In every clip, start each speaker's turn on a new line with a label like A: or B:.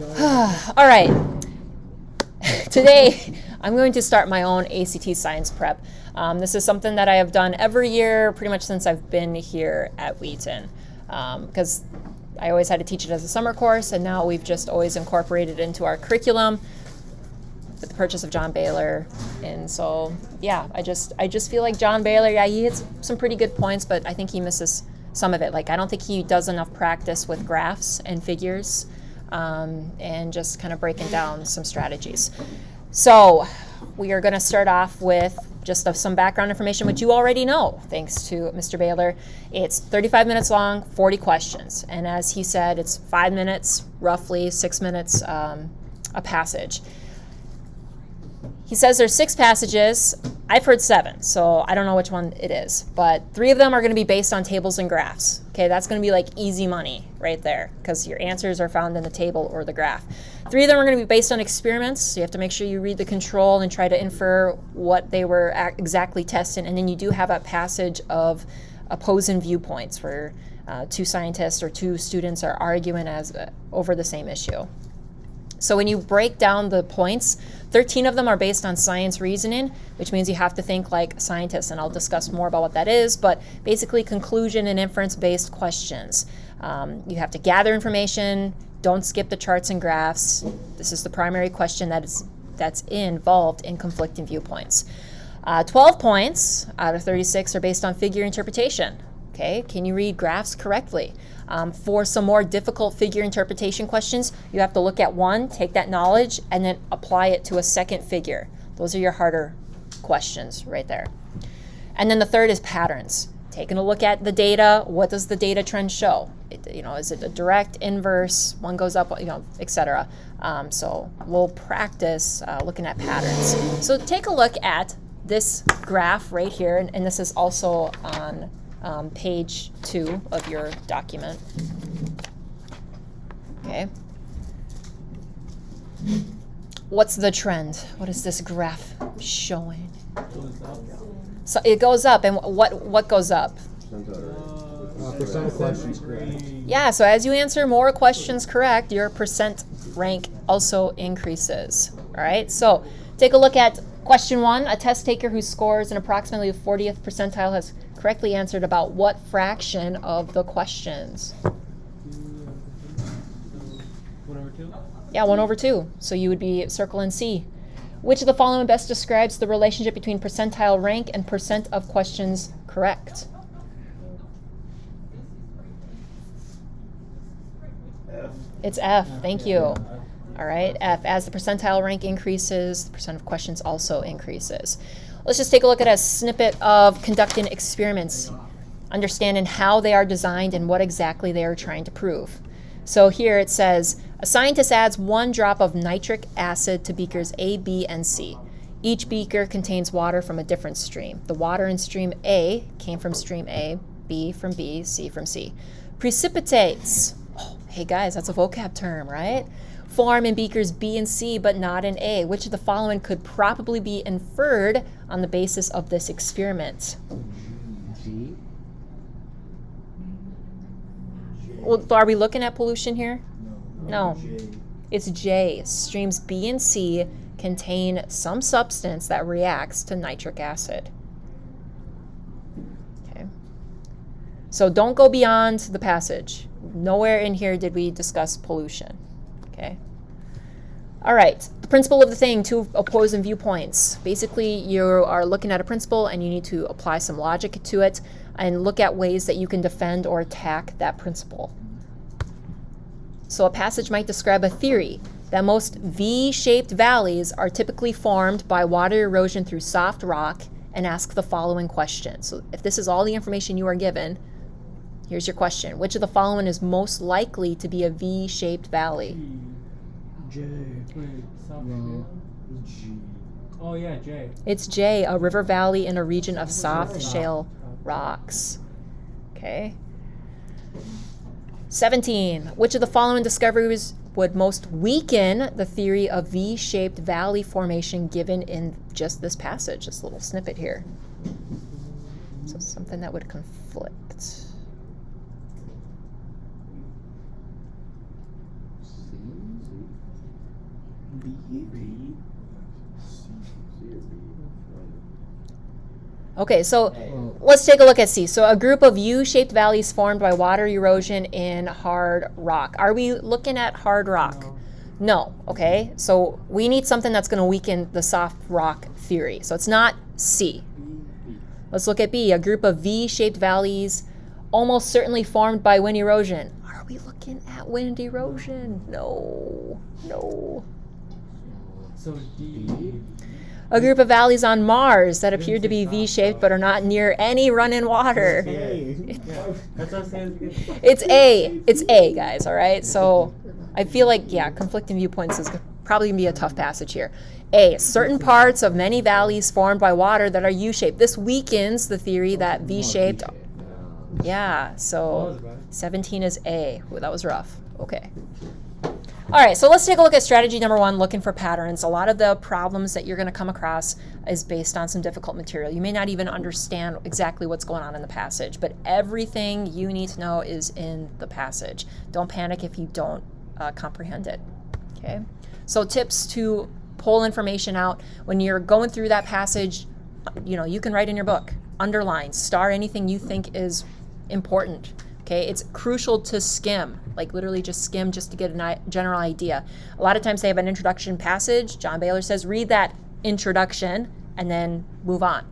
A: All right. Today, I'm going to start my own ACT science prep. This is something that I have done every year pretty much since I've been here at Wheaton, because I always had to teach it as a summer course, and now we've just always incorporated it into our curriculum with the purchase of John Baylor. And so, yeah, I just feel like John Baylor, yeah, he hits some pretty good points, but I think he misses some of it. Like, I don't think he does enough practice with graphs and figures, and just kind of breaking down some strategies. So we are going to start off with just some background information, which you already know, thanks to Mr. Baylor. It's 35 minutes long, 40 questions. And as he said, it's 5 minutes, roughly 6 minutes a passage. He says there's 6 passages. I've heard 7, so I don't know which one it is. But 3 of them are going to be based on tables and graphs. Okay, that's going to be like easy money right there, because your answers are found in the table or the graph. 3 of them are going to be based on experiments, so you have to make sure you read the control and try to infer what they were exactly testing. And then you do have a passage of opposing viewpoints where 2 scientists or 2 students are arguing over the same issue. So when you break down the points, 13 of them are based on science reasoning, which means you have to think like scientists, and I'll discuss more about what that is, but basically conclusion and inference-based questions. You have to gather information, don't skip the charts and graphs. This is the primary question that's involved in conflicting viewpoints. 12 points out of 36 are based on figure interpretation. Okay, can you read graphs correctly? For some more difficult figure interpretation questions, you have to look at one, take that knowledge, and then apply it to a second figure. Those are your harder questions right there. And then the third is patterns. Taking a look at the data, what does the data trend show? Is it a direct, inverse, one goes up, etc. So we'll practice looking at patterns. So take a look at this graph right here, and this is also on page 2 of your document. Okay. What's the trend? What is this graph showing? So it goes up, and what goes up?
B: Percent of questions correct.
A: Yeah, so as you answer more questions correct, your percent rank also increases. All right, so take a look at question 1. A test taker who scores an approximately 40th percentile has correctly answered about what fraction of the questions?
C: 1/2?
A: Yeah, 1/2. So you would be circling C. Which of the following best describes the relationship between percentile rank and percent of questions correct?
B: F.
A: It's F. Thank you. All right, F. As the percentile rank increases, the percent of questions also increases. Let's just take a look at a snippet of conducting experiments, understanding how they are designed and what exactly they are trying to prove. So here it says, a scientist adds 1 drop of nitric acid to beakers A, B, and C. Each beaker contains water from a different stream. The water in stream A came from stream A, B from B, C from C. Precipitates, oh, hey guys, that's a vocab term, right? Form in beakers B and C, but not in A. Which of the following could probably be inferred on the basis of this experiment?
B: G.
A: Well, are we looking at pollution here? No.
B: J.
A: It's J. Streams B and C contain some substance that reacts to nitric acid. Okay. So don't go beyond the passage. Nowhere in here did we discuss pollution. Okay. All right. The principle of the thing, 2 opposing viewpoints. Basically, you are looking at a principle and you need to apply some logic to it and look at ways that you can defend or attack that principle. So a passage might describe a theory that most V-shaped valleys are typically formed by water erosion through soft rock and ask the following question. So if this is all the information you are given, here's your question. Which of the following is most likely to be a V-shaped valley?
B: J.
C: Wait, soft
B: No.
C: shale?
B: G.
C: Oh yeah, J.
A: It's J, a river valley in a region of soft shale rocks. Okay. 17. Which of the following discoveries would most weaken the theory of V-shaped valley formation given in just this passage, this little snippet here? So something that would conflict. Okay, so let's take a look at C. So a group of U-shaped valleys formed by water erosion in hard rock. Are we looking at hard rock? No, okay? So we need something that's going to weaken the soft rock theory. So it's not C. Let's look at B. A group of V-shaped valleys almost certainly formed by wind erosion. Are we looking at wind erosion? No.
C: So D.
A: A group of valleys on Mars that appear to be V-shaped but are not near any run-in water.
C: That's what I'm saying.
A: It's A. It's A, guys, all right? So I feel like, yeah, conflicting viewpoints is probably going to be a tough passage here. A. Certain parts of many valleys formed by water that are U-shaped. This weakens the theory that V-shaped. Yeah, so 17 is A. Ooh, that was rough. Okay. All right, so let's take a look at strategy number 1, looking for patterns. A lot of the problems that you're going to come across is based on some difficult material. You may not even understand exactly what's going on in the passage, but everything you need to know is in the passage. Don't panic if you don't comprehend it, okay? So tips to pull information out. When you're going through that passage, you can write in your book, underline, star anything you think is important. Okay, it's crucial to skim, like literally just skim just to get a general idea. A lot of times they have an introduction passage. John Baylor says, read that introduction and then move on.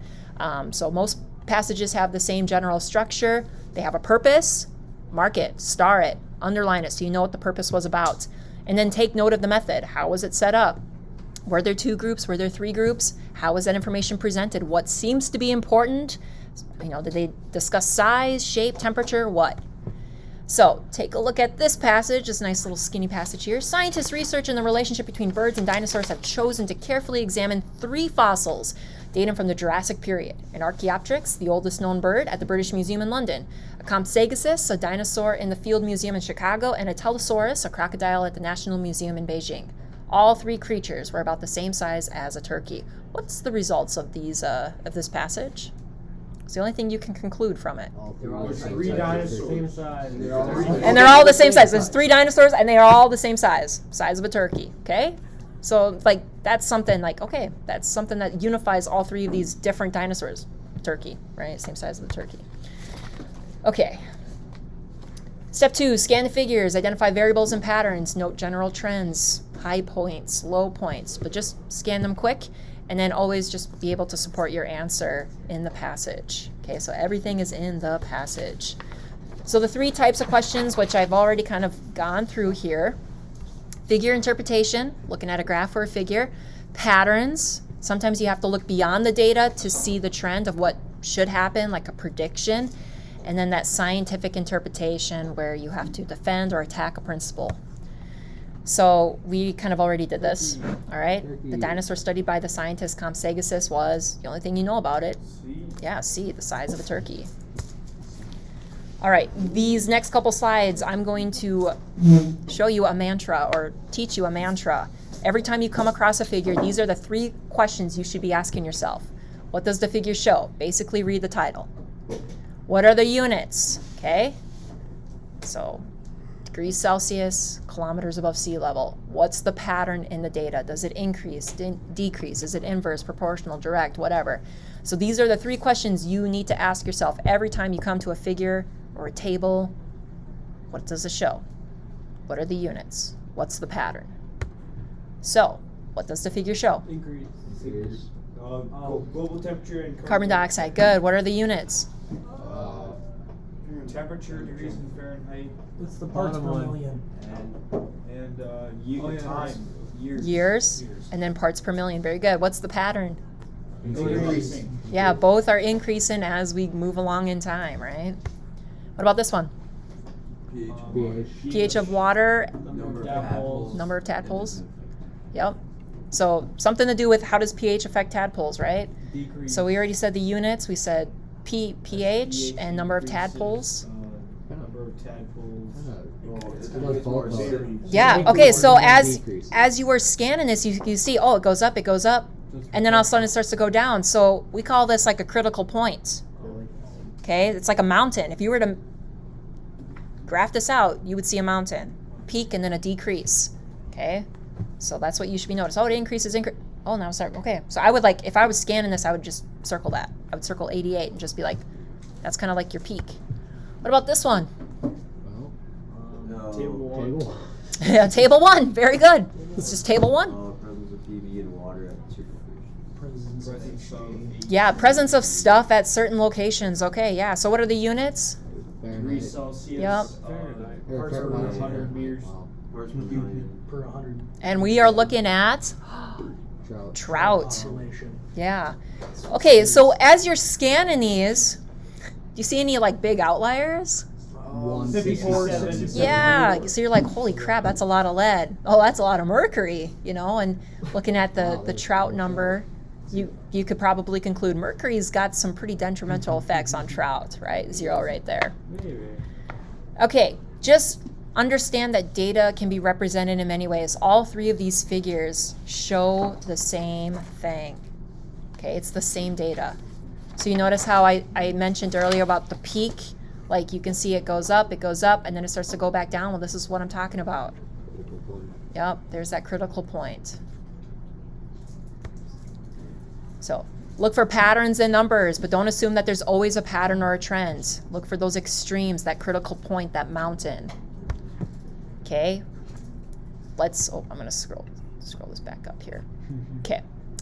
A: So most passages have the same general structure. They have a purpose, mark it, star it, underline it so you know what the purpose was about. And then take note of the method. How was it set up? Were there 2 groups? Were there 3 groups? How was that information presented? What seems to be important? Did they discuss size, shape, temperature, what? So take a look at this passage, this nice little skinny passage here. Scientists researching the relationship between birds and dinosaurs have chosen to carefully examine 3 fossils dating from the Jurassic period. An Archaeopteryx, the oldest known bird, at the British Museum in London. A Compsognathus, a dinosaur in the Field Museum in Chicago. And a Telosaurus, a crocodile at the National Museum in Beijing. All 3 creatures were about the same size as a turkey. What's the results of this passage? It's the only thing you can conclude from it.
C: They're all the
B: Three
C: same
B: dinosaurs.
C: size.
A: And they're all the same size. There's 3 dinosaurs, and they are all the same size of a turkey, okay? So, that's something that's something that unifies all 3 of these different dinosaurs. Turkey, right? Same size of the turkey. Okay. Step 2, scan the figures, identify variables and patterns, note general trends, high points, low points, but just scan them quick. And then always just be able to support your answer in the passage. Okay, so everything is in the passage. So the 3 types of questions, which I've already kind of gone through here. Figure interpretation, looking at a graph or a figure. Patterns, sometimes you have to look beyond the data to see the trend of what should happen, like a prediction. And then that scientific interpretation where you have to defend or attack a principle. So we kind of already did this, all right? The dinosaur studied by the scientist Compsognathus was, the only thing you know about it, C, the size of a turkey. All right, these next couple slides, I'm going to show you a mantra or teach you a mantra. Every time you come across a figure, these are the 3 questions you should be asking yourself. What does the figure show? Basically, read the title. What are the units? Okay, so degrees Celsius, kilometers above sea level. What's the pattern in the data? Does it increase, decrease? Is it inverse, proportional, direct, whatever? So these are the 3 questions you need to ask yourself every time you come to a figure or a table. What does it show? What are the units? What's the pattern? So, what does the figure show?
C: Increase.
B: Global temperature and
A: Carbon dioxide. Good. What are the units?
B: temperature, degrees in Fahrenheit,
D: What's the parts per
C: Bottom one.
D: million?
B: and time, years.
A: Years. And then parts per million. Very good. What's the pattern?
B: Increasing.
A: Yeah, both are increasing as we move along in time, right? What about this one? pH of water,
C: Number of tadpoles.
A: number of tadpoles. Yep. So something to do with how does pH affect tadpoles, right?
C: Decrease.
A: So we already said the units. We said pH and number of tadpoles.
B: Number of tadpoles.
A: Yeah. Okay. So as you were scanning this, you see, oh, it goes up, and then all of a sudden it starts to go down. So we call this like a critical point. Okay. It's like a mountain. If you were to graph this out, you would see a mountain, peak, and then a decrease. Okay. So that's what you should be noticed. Oh, it increases. Oh, now sorry. Okay. So I would like, if I was scanning this, I would just circle that. I would circle 88 and just be like, that's kind of like your peak. What about this one?
D: Well,
C: No.
B: Table one.
D: table.
A: Yeah, table 1. Very good. It's just table 1.
E: Presence of PB and water at certain locations.
C: Presence of
B: Presence of
C: exchange.
A: Yeah, presence of stuff at certain locations. Okay, yeah. So what are the units?
B: Degrees
D: Fahrenheit.
B: Celsius.
A: Yep.
C: Fahrenheit.
D: Or
B: Parts per
D: Fahrenheit.
B: 100 meters.
D: Wow.
E: Parts per million.
C: Per 100
A: And we are looking at
D: Trout.
A: trout.
C: population.
A: Yeah. Okay, so as you're scanning these, do you see any like big outliers?
D: 167.
A: Yeah. So you're like, holy crap, that's a lot of lead. Oh, that's a lot of mercury, you know, and looking at the trout number, you could probably conclude mercury's got some pretty detrimental effects on trout, right? 0 right there.
C: Maybe.
A: Okay, just understand that data can be represented in many ways. All 3 of these figures show the same thing. Okay, it's the same data. So you notice how I mentioned earlier about the peak? Like you can see it goes up, and then it starts to go back down. Well, this is what I'm talking about. Yep, there's that critical point. So look for patterns and numbers, but don't assume that there's always a pattern or a trend. Look for those extremes, that critical point, that mountain. Okay, I'm gonna scroll this back up here. Okay,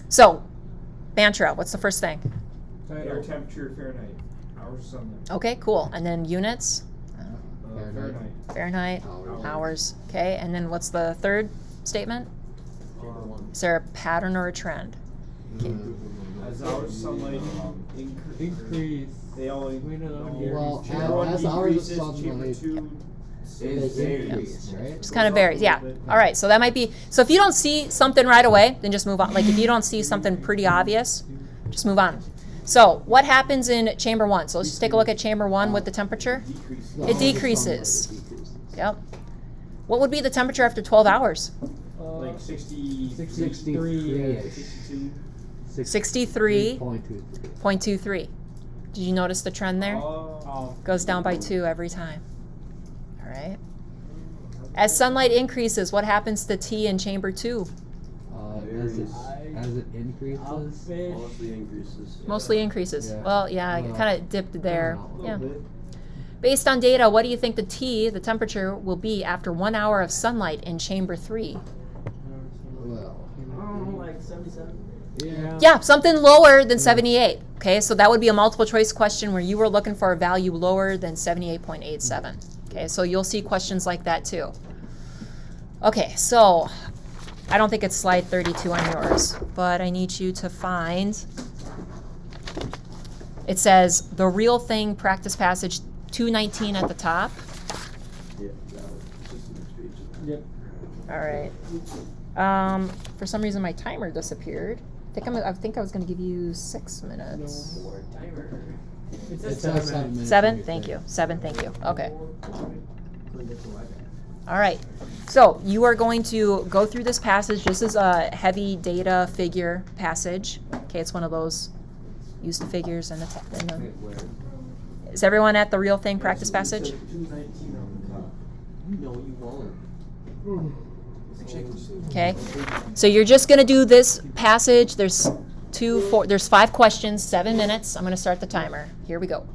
A: so Bantra, what's the first thing?
B: Air temperature Fahrenheit. Hours of sunlight.
A: Okay, cool. And then units,
B: Fahrenheit.
A: Fahrenheit,
D: Hours.
A: hours. Okay, and then what's the third statement? Is there a pattern or a trend?
B: As hours of sunlight
C: Increase.
B: they all
C: We know
B: increase.
D: Well,
B: Chamber one
D: as hours of
B: decreases, chamber
D: sunlight-
B: two
D: They increase, right?
A: Just kind of varies. Yeah. All right. So that might be. So if you don't see something right away, then just move on. Like if you don't see something pretty obvious, just move on. So what happens in chamber 1? So let's just take a look at chamber 1 with the temperature.
B: decrease.
D: The
A: It
D: hours of
A: decreases.
D: sunlight decreases.
A: Yep. What would be the temperature after 12 hours?
B: Like 60,
D: 63-ish.
B: 62.
A: 63.23.
D: 63.23.
A: Did you notice the trend there?
B: Oh.
A: Goes down by 2 every time. All right. As sunlight increases, what happens to T in chamber 2?
D: As it increases.
C: Fish.
E: Mostly increases.
A: Mostly increases.
D: Yeah.
A: Well, yeah, it kind of dipped there.
D: A
A: Yeah.
B: Bit.
A: Based on data, what do you think the T, the temperature, will be after 1 hour of sunlight in chamber 3?
D: Well,
C: Like 77.
D: yeah.
A: Yeah, something lower than 78. Okay, so that would be a multiple choice question where you were looking for a value lower than 78.87. Okay, so you'll see questions like that too. Okay, so I don't think it's slide 32 on yours, but I need you to find, it says the real thing practice passage 219 at the top.
E: Yeah, that was just the next page.
C: Yep.
A: All right. For some reason my timer disappeared. I think I was going to give you 6 minutes.
C: No more timer. It
D: It
C: says
D: says
C: 7 minutes.
A: 7? Thank you. 7, thank you. Okay. All right. So you are going to go through this passage. This is a heavy data figure passage. Okay, it's one of those use the figures and Is everyone at the real thing practice passage?
E: 219 on the top. No, you won't.
A: Okay. So you're just going to do this passage. There's 5 questions, 7 minutes. I'm going to start the timer. Here we go.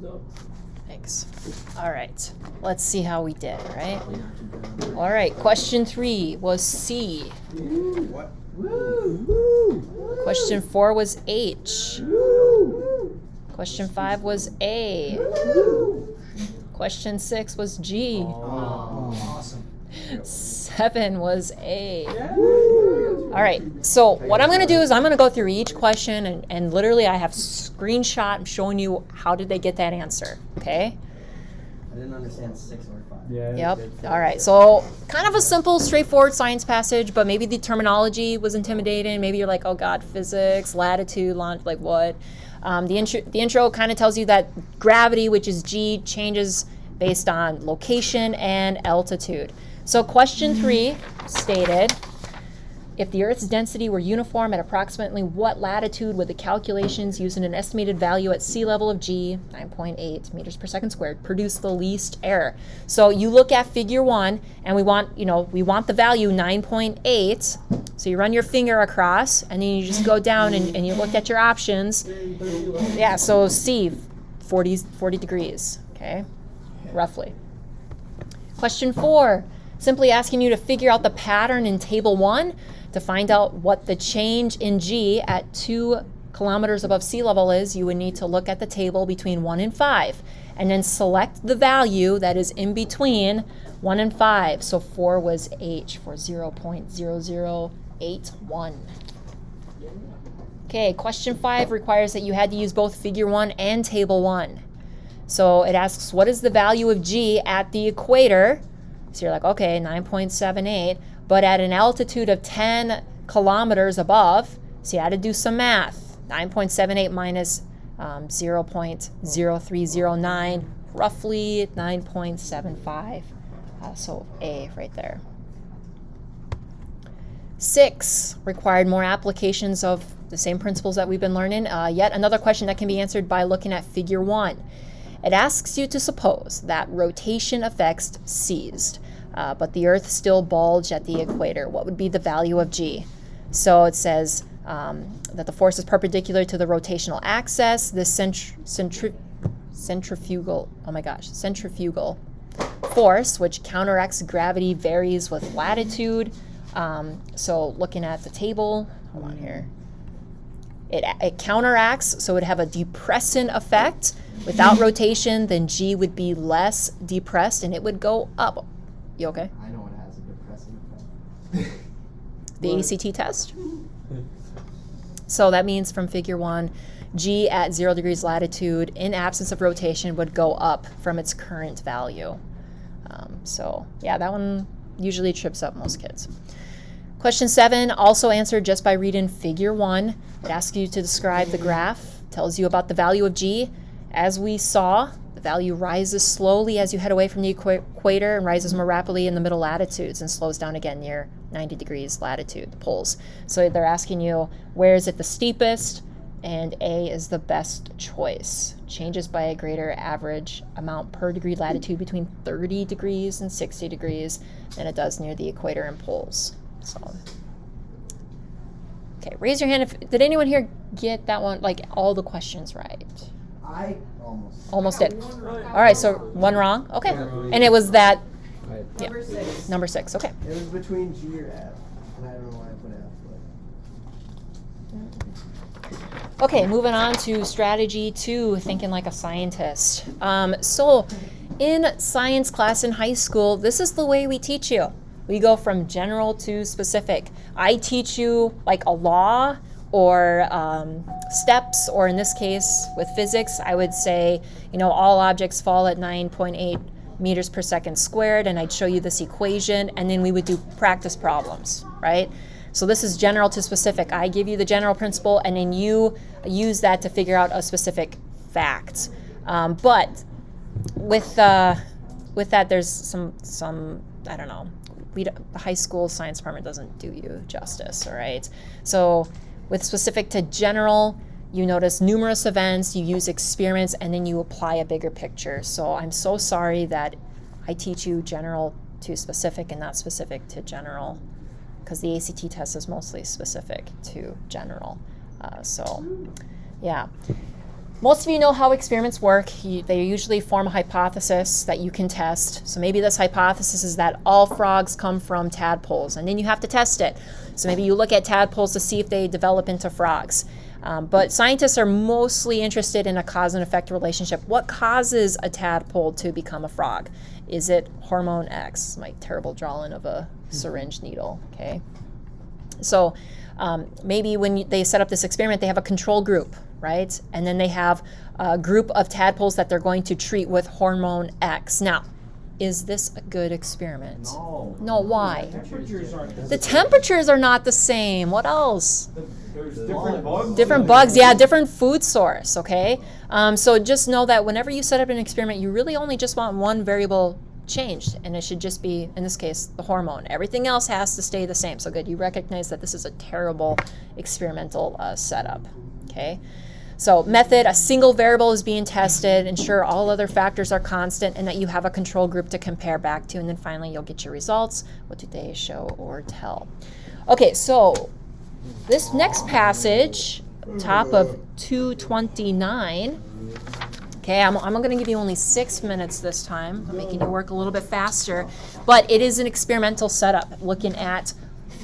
C: Thumbs up.
A: Thanks. All right. Let's see how we did, right?
E: We knocked him down.
A: All right. Question 3 was C.
B: What?
C: Woo!
A: Question 4 was H. Question 5 was A. Question 6 was G.
B: Oh, awesome.
A: 7 was A.
C: Yeah.
A: All right, so what I'm going to do is I'm going to go through each question and literally I have screenshot. I'm showing you how did they get that answer, okay?
E: I didn't understand 6 or 5.
C: Yeah.
A: Yep. All right, so kind of a simple, straightforward science passage, but maybe the terminology was intimidating. Maybe you're like, oh God, physics, latitude, like what? The intro kind of tells you that gravity, which is G, changes based on location and altitude. So question 3 stated, if the Earth's density were uniform at approximately what latitude would the calculations using an estimated value at sea level of G, 9.8 meters per second squared, produce the least error? So you look at figure 1 and we want the value 9.8. So you run your finger across and then you just go down and you look at your options. Yeah, so C, 40 degrees, okay, roughly. Question 4, simply asking you to figure out the pattern in table 1 to find out what the change in G at 2 kilometers above sea level is. You would need to look at the table between 1 and 5 and then select the value that is in between 1 and 5. So 4 was H for 0.0081. Okay, question 5 requires that you had to use both figure 1 and table 1. So it asks, what is the value of G at the equator? So you're like, okay, 9.78, but at an altitude of 10 kilometers above, so you had to do some math. 9.78 minus 0.0309, roughly 9.75. So A right there. 6 required more applications of the same principles that we've been learning. Yet another question that can be answered by looking at figure 1. It asks you to suppose that rotation effects ceased, but the Earth still bulged at the equator. What would be the value of G? So it says that the force is perpendicular to the rotational axis. The centrifugal force, which counteracts gravity, varies with latitude. So looking at the table, hold on here. It counteracts, so it would have a depressant effect. Without rotation, then G would be less depressed and it would go up. You okay?
E: I know it has a depressing effect.
A: The ACT test. So that means from figure 1, G at 0 degrees latitude in absence of rotation would go up from its current value. So yeah, that one usually trips up most kids. Question 7, also answered just by reading figure 1. It asks you to describe the graph, tells you about the value of G. As we saw, the value rises slowly as you head away from the equator and rises more rapidly in the middle latitudes and slows down again near 90 degrees latitude, the poles. So they're asking you, where is it the steepest? And A is the best choice. Changes by a greater average amount per degree latitude between 30 degrees and 60 degrees than it does near the equator and poles. So, okay, raise your hand if, did anyone here get that one, like all the questions right?
E: I
A: Almost did. All right, so one wrong? Okay. And it was that, yeah,
C: Number 6.
A: number 6, okay.
E: It was between G or F, and I don't know why I put F, but...
A: Okay, moving on to strategy 2, thinking like a scientist. So in science class in high school, this is the way we teach you. We go from general to specific. I teach you like a law or steps, or in this case with physics, I would say, all objects fall at 9.8 meters per second squared, and I'd show you this equation, and then we would do practice problems, right? So this is general to specific. I give you the general principle, and then you use that to figure out a specific fact. But with that, there's some I don't know. The high school science department doesn't do you justice, all right? So with specific to general, you notice numerous events, you use experiments, and then you apply a bigger picture. So I'm so sorry that I teach you general to specific and not specific to general, because the ACT test is mostly specific to general. So yeah. most of you know how experiments work. They usually form a hypothesis that you can test. So maybe this hypothesis is that all frogs come from tadpoles, and then you have to test it. So maybe you look at tadpoles to see if they develop into frogs. But scientists are mostly interested in a cause and effect relationship. What causes a tadpole to become a frog? Is it hormone X? My terrible drawing of a syringe needle, okay? So maybe when they set up this experiment, they have a control group, right? And then they have a group of tadpoles that they're going to treat with hormone X. Now, is this a good experiment?
B: No.
A: No, why?
B: The temperatures aren't
A: The temperatures are not the same. What else?
B: There's different bugs.
A: Different bugs, yeah, different food source, okay? So just know that whenever you set up an experiment, you really only just want one variable changed, and it should just be, in this case, the hormone. Everything else has to stay the same. So good, you recognize that this is a terrible experimental setup, okay? So method, a single variable is being tested, ensure all other factors are constant, and that you have a control group to compare back to, and then finally you'll get your results. What do they show or tell? Okay, so this next passage, top of 229, okay, I'm going to give you only 6 minutes this time. I'm making you work a little bit faster, but it is an experimental setup looking at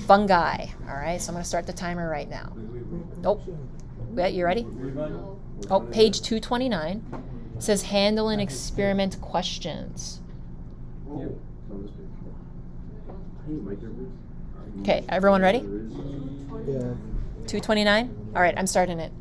A: fungi, all right? So I'm going to start the timer right now. Nope. Yeah, you ready? Oh, page 229. It says handle and experiment questions. Okay, everyone ready?
D: Yeah.
A: 229? All right, I'm starting it.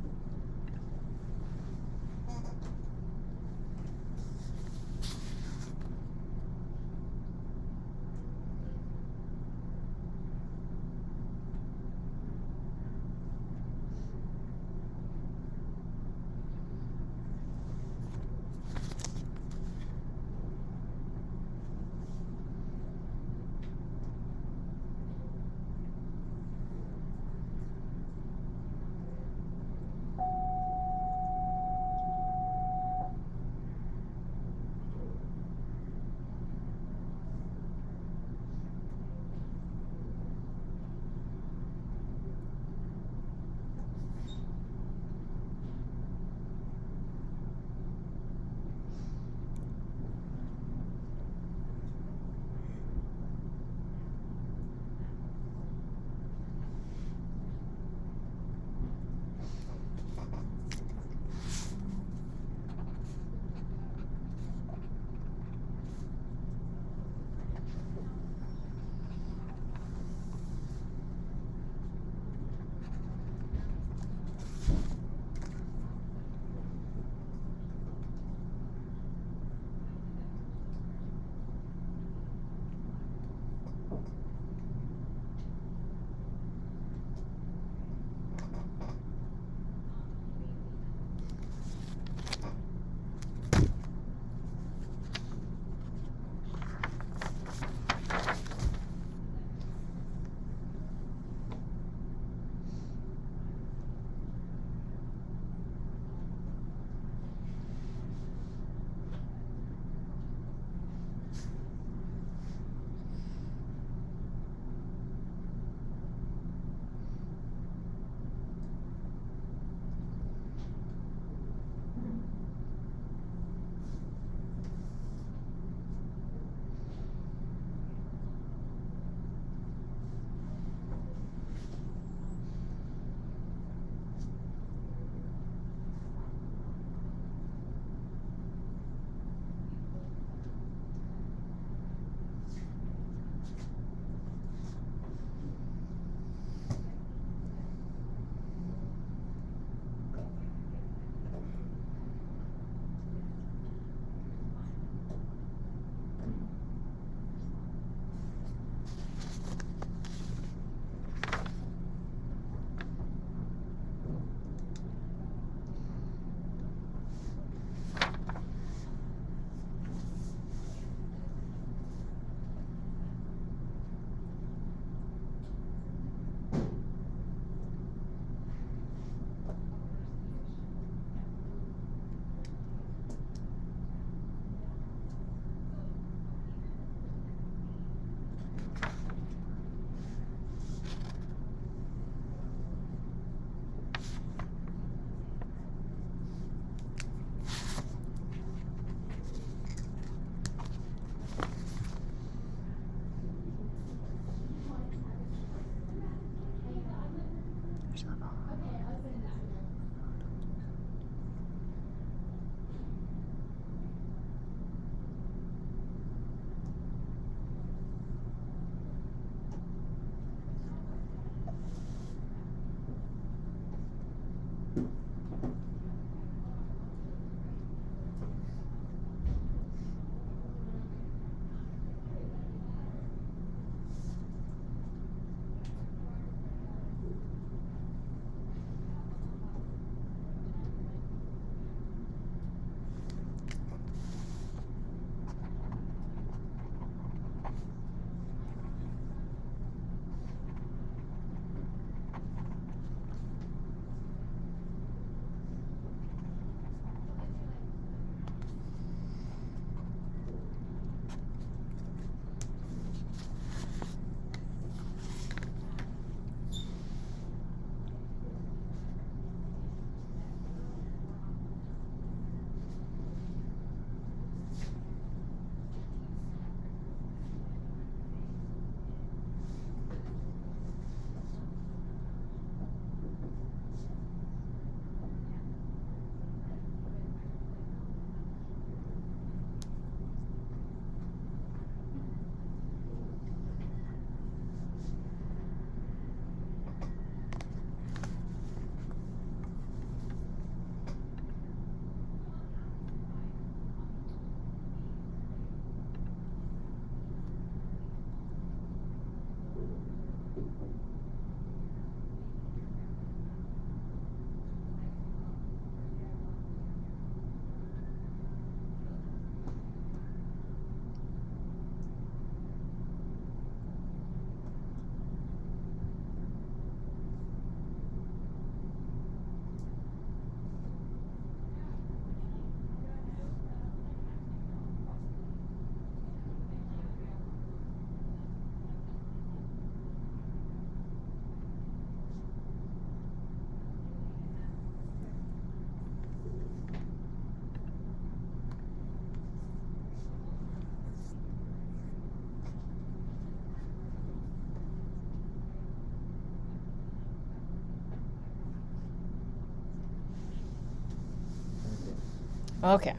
A: Okay.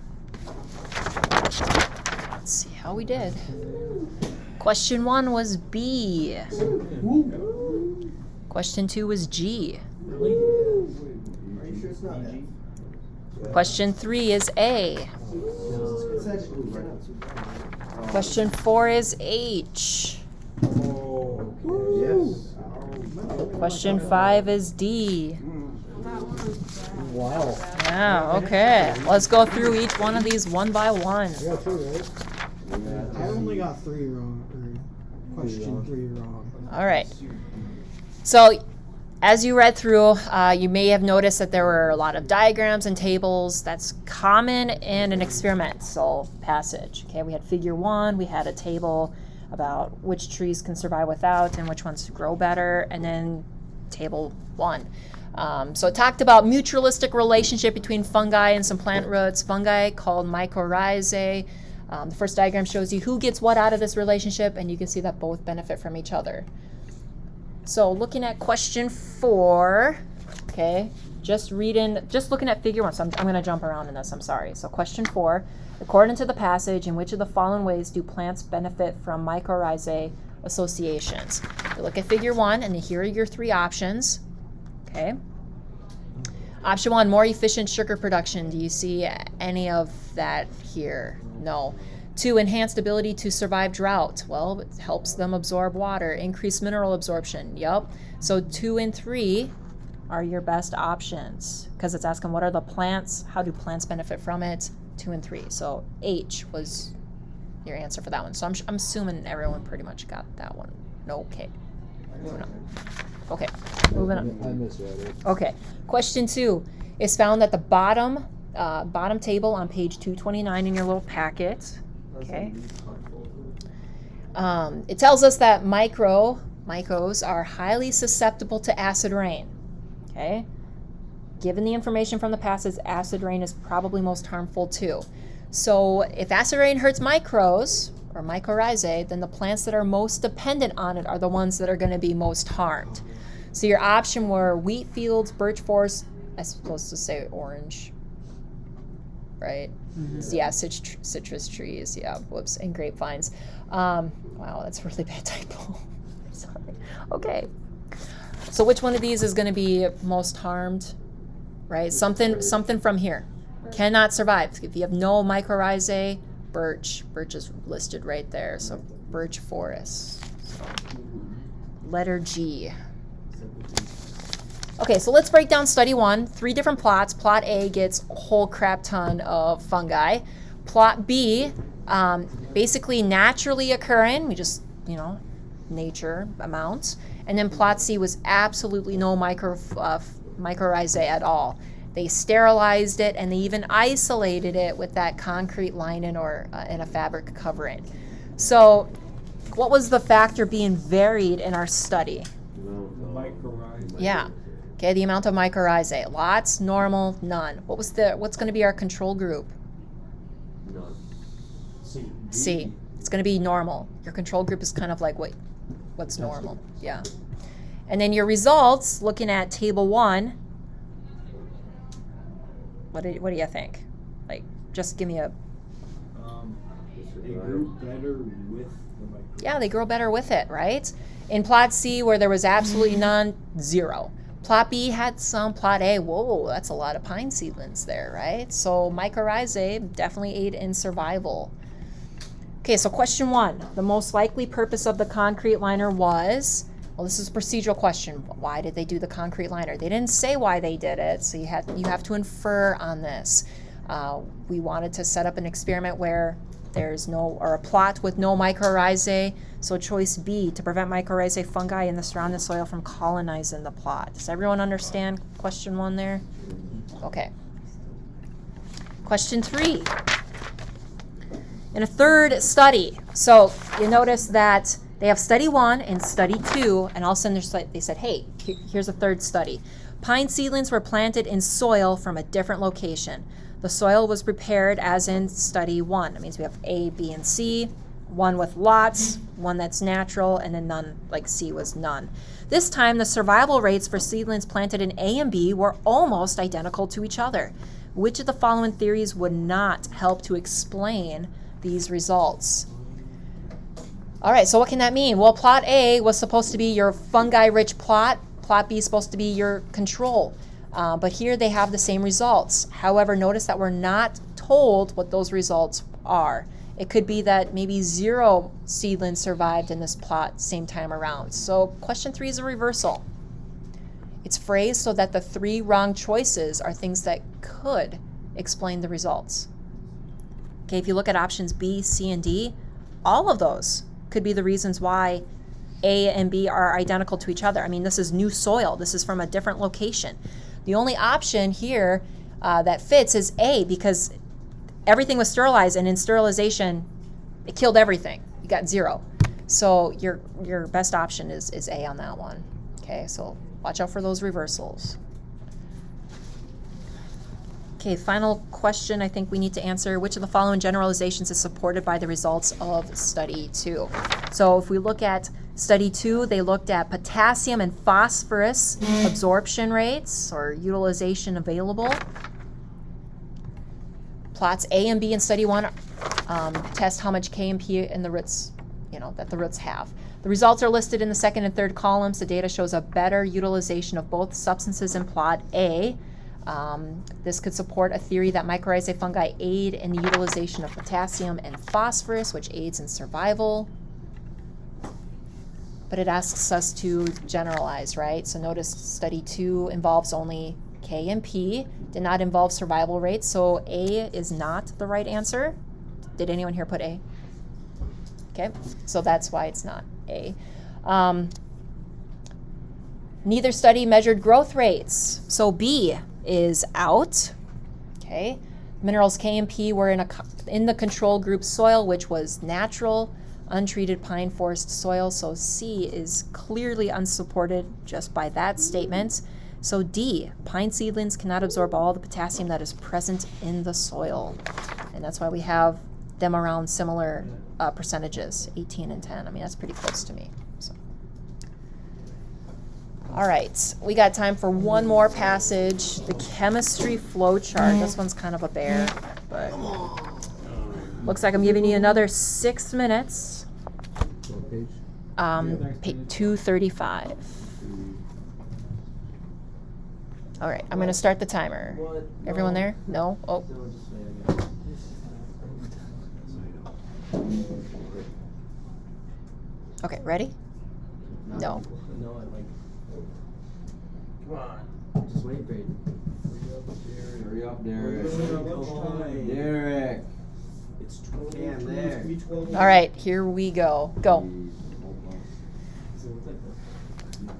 A: Let's see how we did. Question 1 was B. Question 2 was G.
E: Are you sure it's not F?
A: Question 3 is A.
E: It's actually right.
A: Question 4 is H.
E: Yes.
A: Question 5 is D.
D: Wow.
A: Yeah, okay. Let's go through each one of these one by one.
D: I got 2 right. I only got 3 wrong. Or question 3 wrong.
A: All right. So, as you read through, you may have noticed that there were a lot of diagrams and tables. That's common in an experimental passage. Okay, we had figure 1, we had a table about which trees can survive without and which ones grow better, and then table 1. So it talked about mutualistic relationship between fungi and some plant roots. Fungi called mycorrhizae. The first diagram shows you who gets what out of this relationship, and you can see that both benefit from each other. So looking at question 4, okay, just looking at figure 1. So I'm going to jump around in this, I'm sorry. So question 4, according to the passage, in which of the following ways do plants benefit from mycorrhizae associations? You look at figure 1, and here are your 3 options. Okay. Option 1, more efficient sugar production. Do you see any of that here? No. 2, enhanced ability to survive drought. Well, it helps them absorb water. Increased mineral absorption. Yup. So 2 and 3 are your best options because it's asking what are the plants, how do plants benefit from it? 2 and 3. So H was your answer for that one. So I'm assuming everyone pretty much got that one. No, okay. Moving on. Okay, moving on.
D: I misread it.
A: Okay, question 2 is found at the bottom table on page 229 in your little packet. Okay. It tells us that mycos are highly susceptible to acid rain. Okay. Given the information from the passage, acid rain is probably most harmful too. So if acid rain hurts micros or mycorrhizae, then the plants that are most dependent on it are the ones that are going to be most harmed. So your option were wheat fields, birch forests, I'm supposed to say orange, right? Yeah, citrus trees, yeah, whoops, and grapevines. Wow, that's a really bad typo. Sorry. Okay. So which one of these is going to be most harmed, right? Something from here. Cannot survive. If you have no mycorrhizae, birch is listed right there, so birch forests. So, letter G. Okay, so let's break down study 1. 3 different plots. Plot A gets a whole crap ton of fungi. Plot B, basically naturally occurring, we just, nature amounts. And then plot C was absolutely no mycorrhizae at all. They sterilized it and they even isolated it with that concrete lining or in a fabric covering. So what was the factor being varied in our study?
B: The mycorrhizae.
A: Yeah. Okay, the amount of mycorrhizae. Lots, normal, none. What's going to be our control group?
E: None.
A: C. It's going to be normal. Your control group is kind of like what's normal. Yeah. And then your results, looking at table 1, what do you think? Like, just give me a...
B: They grew better with the mycorrhizae.
A: Yeah, they grow better with it, right? In plot C, where there was absolutely none, 0. Plot B had some. Plot A, whoa, that's a lot of pine seedlings there, right? So mycorrhizae definitely aid in survival. Okay, so question 1. The most likely purpose of the concrete liner was... Well, this is a procedural question. Why did they do the concrete liner? They didn't say why they did it, so you have to infer on this. We wanted to set up an experiment where there's a plot with no mycorrhizae, so choice B, to prevent mycorrhizae fungi in the surrounding soil from colonizing the plot. Does everyone understand question 1 there? Okay. Question 3. In a third study, so you notice that they have study 1 and study 2, and all of a sudden they said, hey, here's a third study. Pine seedlings were planted in soil from a different location. The soil was prepared as in study 1. That means we have A, B, and C, one with lots, one that's natural, and then none, like C was none. This time, the survival rates for seedlings planted in A and B were almost identical to each other. Which of the following theories would not help to explain these results? All right, so what can that mean? Well, plot A was supposed to be your fungi-rich plot. Plot B is supposed to be your control. But here they have the same results. However, notice that we're not told what those results are. It could be that maybe 0 seedlings survived in this plot same time around. So question 3 is a reversal. It's phrased so that the 3 wrong choices are things that could explain the results. Okay, if you look at options B, C, and D, all of those could be the reasons why A and B are identical to each other. I mean, this is new soil. This is from a different location. The only option here that fits is A, because everything was sterilized, and in sterilization, it killed everything. You got 0. So your best option is A on that one. Okay, so watch out for those reversals. Okay, final question I think we need to answer. Which of the following generalizations is supported by the results of study 2? So if we look at study 2, they looked at potassium and phosphorus absorption rates or utilization available. Plots A and B in study 1 test how much K and P in the roots, that the roots have. The results are listed in the second and third columns. The data shows a better utilization of both substances in plot A. This could support a theory that mycorrhizae fungi aid in the utilization of potassium and phosphorus, which aids in survival. But it asks us to generalize, right? So notice study 2 involves only K and P, did not involve survival rates, so A is not the right answer. Did anyone here put A? Okay, so that's why it's not A. Neither study measured growth rates, so B is out. Okay, minerals K and P were in the control group soil, which was natural, untreated pine forest soil, so C is clearly unsupported just by that statement. So D, pine seedlings cannot absorb all the potassium that is present in the soil, and that's why we have them around similar percentages, 18 and 10. I mean, that's pretty close to me. So. All right, we got time for one more passage. The chemistry flow chart. This one's kind of a bear, but looks like I'm giving you another 6 minutes.
C: What page?
A: Page 235. All right, I'm gonna start the timer.
E: What?
A: Everyone there? No? Oh,
E: No, just wait a minute.
A: okay, ready? No.
E: No, I like. Come on. Just wait, Brayden.
C: Hurry up,
B: We're
C: Derek.
B: losing our lunchtime.
C: Derek.
B: It's 12.
E: Damn,
B: It's
E: there.
B: gonna be 12.
A: All right, here we go. Go.
E: Does it look like that?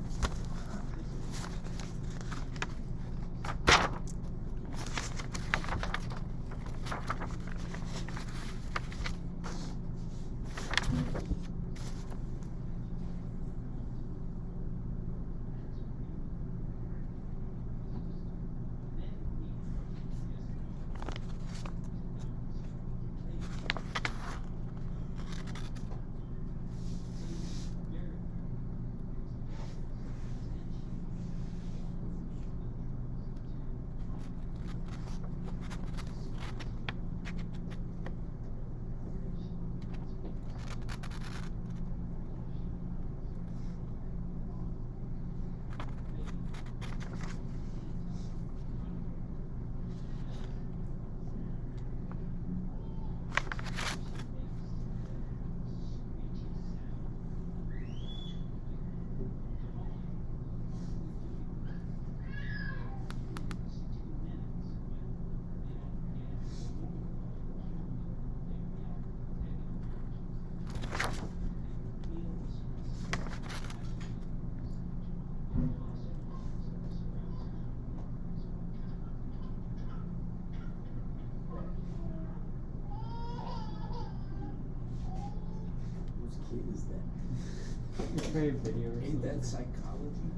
E: Whose kid is that?
D: It's very video. or
B: Ain't that
D: something.
B: psychology?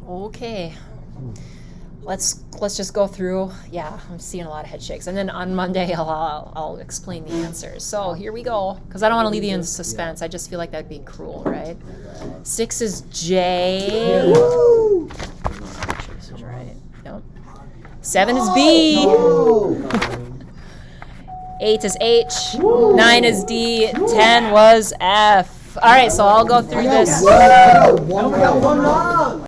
A: Okay. Let's just go through. Yeah, I'm seeing a lot of head shakes, and then on Monday I'll explain the answers. So here we go, because I don't want to leave you in suspense. I just feel like that'd be cruel, right? 6 is J.
D: Woo!
A: This is right. Nope. 7 is B. 8 is H. 9 is D. 10 was F. All right, so I'll go through this.
D: One.
E: We got one wrong.